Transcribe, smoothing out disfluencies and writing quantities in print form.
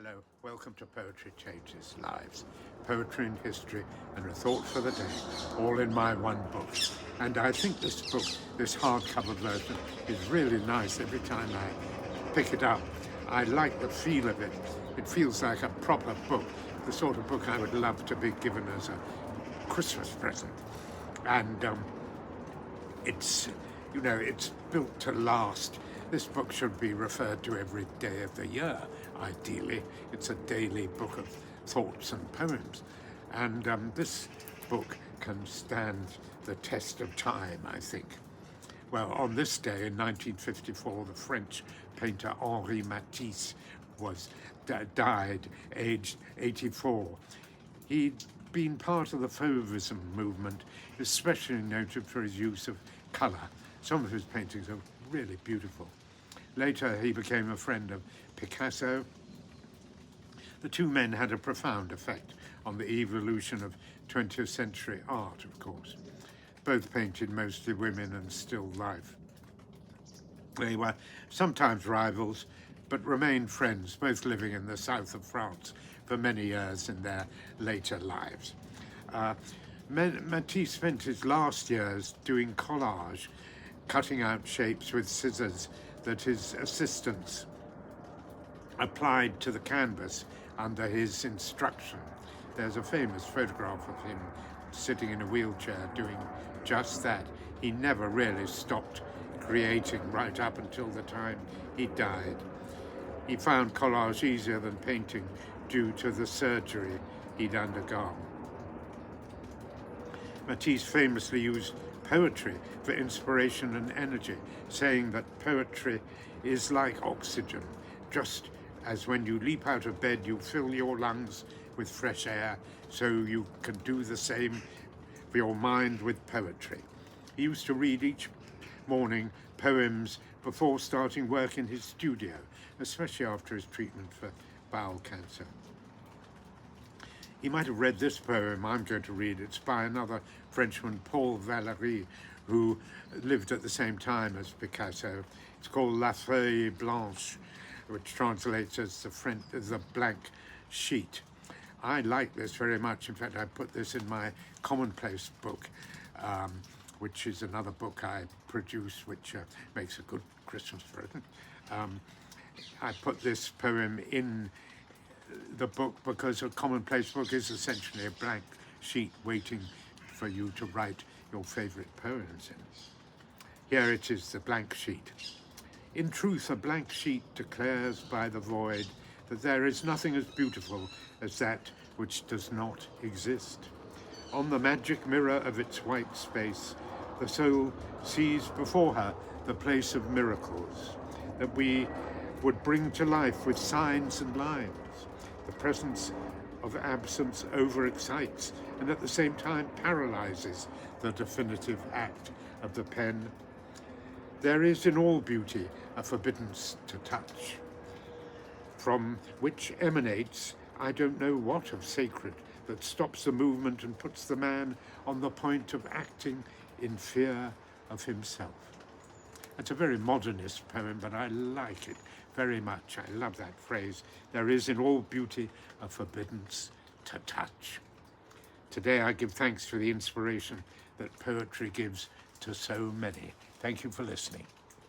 Hello, welcome to Poetry Changes Lives. Poetry and history and a thought for the day, all in my one book. And I think this book, this hardcover version, is really nice every time I pick it up. I like the feel of it. It feels like a proper book, the sort of book I would love to be given as a Christmas present. And it's built to last. This book should be referred to every day of the year, ideally. It's a daily book of thoughts and poems. And this book can stand the test of time, I think. Well, on this day in 1954, the French painter Henri Matisse died, aged 84. He'd been part of the Fauvism movement, especially noted for his use of colour. Some of his paintings are really beautiful. Later, he became a friend of Picasso. The two men had a profound effect on the evolution of 20th century art, of course. Both painted mostly women and still life. They were sometimes rivals, but remained friends, both living in the south of France for many years in their later lives. Matisse spent his last years doing collage, cutting out shapes with scissors that his assistants applied to the canvas under his instruction. There's a famous photograph of him sitting in a wheelchair doing just that. He never really stopped creating right up until the time he died. He found collage easier than painting due to the surgery he'd undergone. Matisse famously used poetry for inspiration and energy, saying that poetry is like oxygen. Just as when you leap out of bed, you fill your lungs with fresh air, so you can do the same for your mind with poetry. He used to read each morning poems before starting work in his studio, especially after his treatment for bowel cancer. He might have read this poem I'm going to read. It's by another Frenchman, Paul Valéry, who lived at the same time as Picasso. It's called La Feuille Blanche, which translates as the blank sheet. I like this very much. In fact, I put this in my commonplace book, which is another book I produce, which makes a good Christmas present. I put this poem in the book because a commonplace book is essentially a blank sheet waiting for you to write your favorite poems in. Here it is, the blank sheet. In truth, a blank sheet declares by the void that there is nothing as beautiful as that which does not exist. On the magic mirror of its white space, the soul sees before her the place of miracles that we would bring to life with signs and lines. The presence of absence overexcites and at the same time paralyzes the definitive act of the pen. There is in all beauty a forbiddance to touch, from which emanates I don't know what of sacred that stops the movement and puts the man on the point of acting in fear of himself. It's a very modernist poem, but I like it very much. I love that phrase. There is in all beauty a forbiddance to touch. Today I give thanks for the inspiration that poetry gives to so many. Thank you for listening.